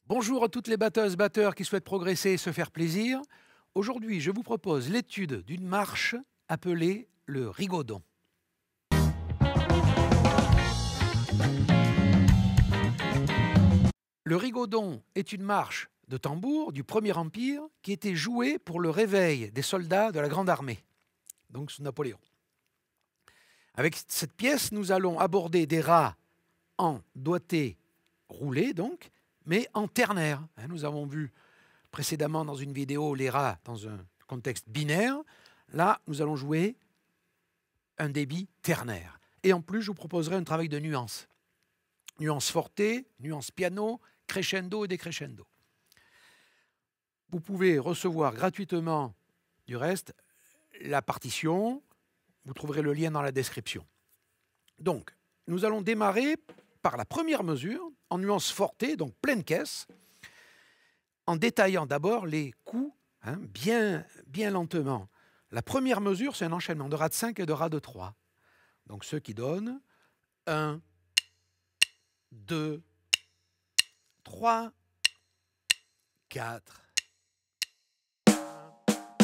Bonjour à toutes les batteuses, batteurs qui souhaitent progresser et se faire plaisir. Aujourd'hui, je vous propose l'étude d'une marche appelée le rigodon. Le rigodon est une marche de tambour du Premier Empire qui était jouée pour le réveil des soldats de la Grande Armée, donc sous Napoléon. Avec cette pièce, nous allons aborder des rats en doigté roulé, donc, mais en ternaire. Nous avons vu précédemment dans une vidéo les rats dans un contexte binaire. Là, nous allons jouer un débit ternaire. Et en plus, je vous proposerai un travail de nuances. Nuance forte, nuance piano, crescendo et décrescendo. Vous pouvez recevoir gratuitement, du reste, la partition. Vous trouverez le lien dans la description. Donc, nous allons démarrer par la première mesure, en nuance forte, donc pleine caisse, en détaillant d'abord les coups bien lentement. La première mesure, c'est un enchaînement de rats de 5 et de rats de 3. Donc, ce qui donne 1, 2, 3, 4, 1, 2, 3,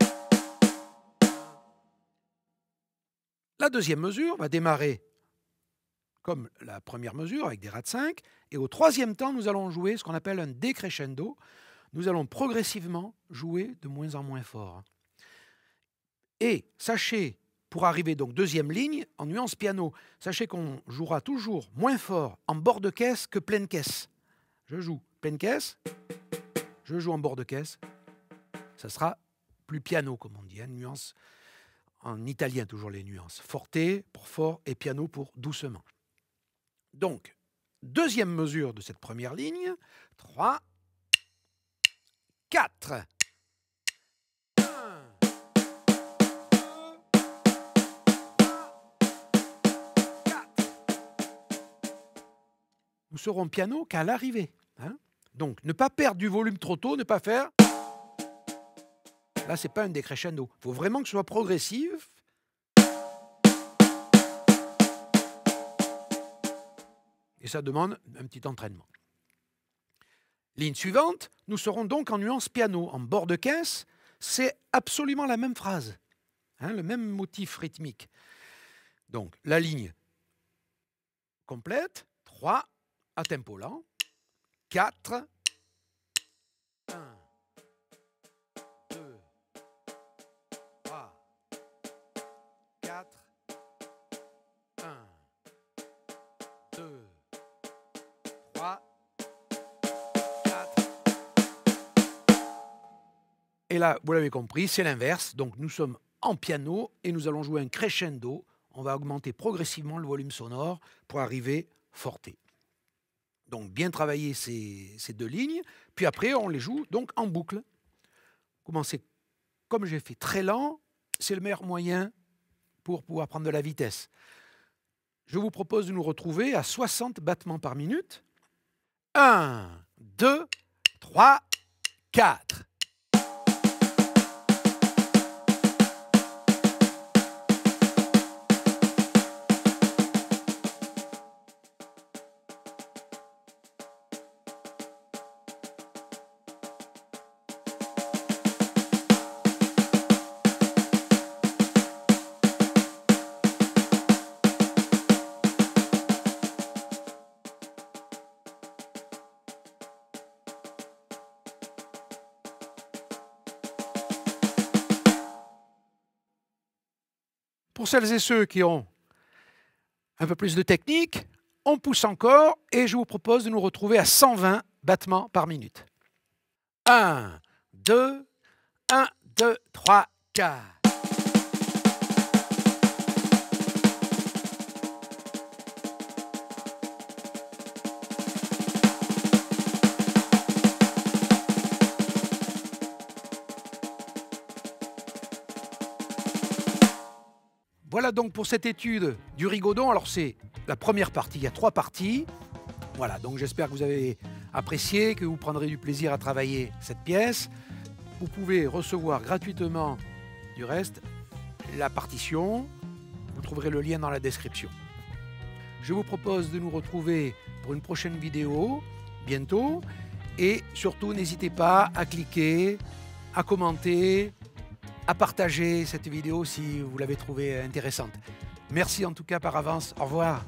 4. La deuxième mesure va démarrer comme la première mesure avec des rats de 5. Et au troisième temps, nous allons jouer ce qu'on appelle un décrescendo. Nous allons progressivement jouer de moins en moins fort. Et sachez, pour arriver donc deuxième ligne, en nuance piano, sachez qu'on jouera toujours moins fort en bord de caisse que pleine caisse. Je joue pleine caisse, je joue en bord de caisse. Ça sera plus piano, comme on dit, nuance. En italien, toujours les nuances. Forte pour fort et piano pour doucement. Donc, deuxième mesure de cette première ligne. 3, 4. 1, 2, 3, 4. Nous serons piano qu'à l'arrivée. Donc, ne pas perdre du volume trop tôt, ne pas faire... Là, ce n'est pas un décrescendo. Il faut vraiment que ce soit progressif. Et ça demande un petit entraînement. Ligne suivante, nous serons donc en nuance piano. En bord de caisse, c'est absolument la même phrase. Le même motif rythmique. Donc, la ligne complète. 3, à tempo lent. 4, 1. 4, 1, 2, 3, 4. Et là, vous l'avez compris, c'est l'inverse. Donc nous sommes en piano et nous allons jouer un crescendo. On va augmenter progressivement le volume sonore pour arriver forte. Donc bien travailler ces deux lignes. Puis après, on les joue donc en boucle. Commencez comme j'ai fait très lent. C'est le meilleur moyen pour pouvoir prendre de la vitesse. Je vous propose de nous retrouver à 60 battements par minute. 1, 2, 3, 4. Pour celles et ceux qui ont un peu plus de technique, on pousse encore et je vous propose de nous retrouver à 120 battements par minute. 1, 2, 1, 2, 3, 4. Voilà donc pour cette étude du rigodon. Alors c'est la première partie, il y a 3 parties. Voilà, donc j'espère que vous avez apprécié, que vous prendrez du plaisir à travailler cette pièce. Vous pouvez recevoir gratuitement, du reste, la partition. Vous trouverez le lien dans la description. Je vous propose de nous retrouver pour une prochaine vidéo, bientôt. Et surtout, n'hésitez pas à cliquer, à commenter, à partager cette vidéo si vous l'avez trouvée intéressante. Merci en tout cas par avance. Au revoir.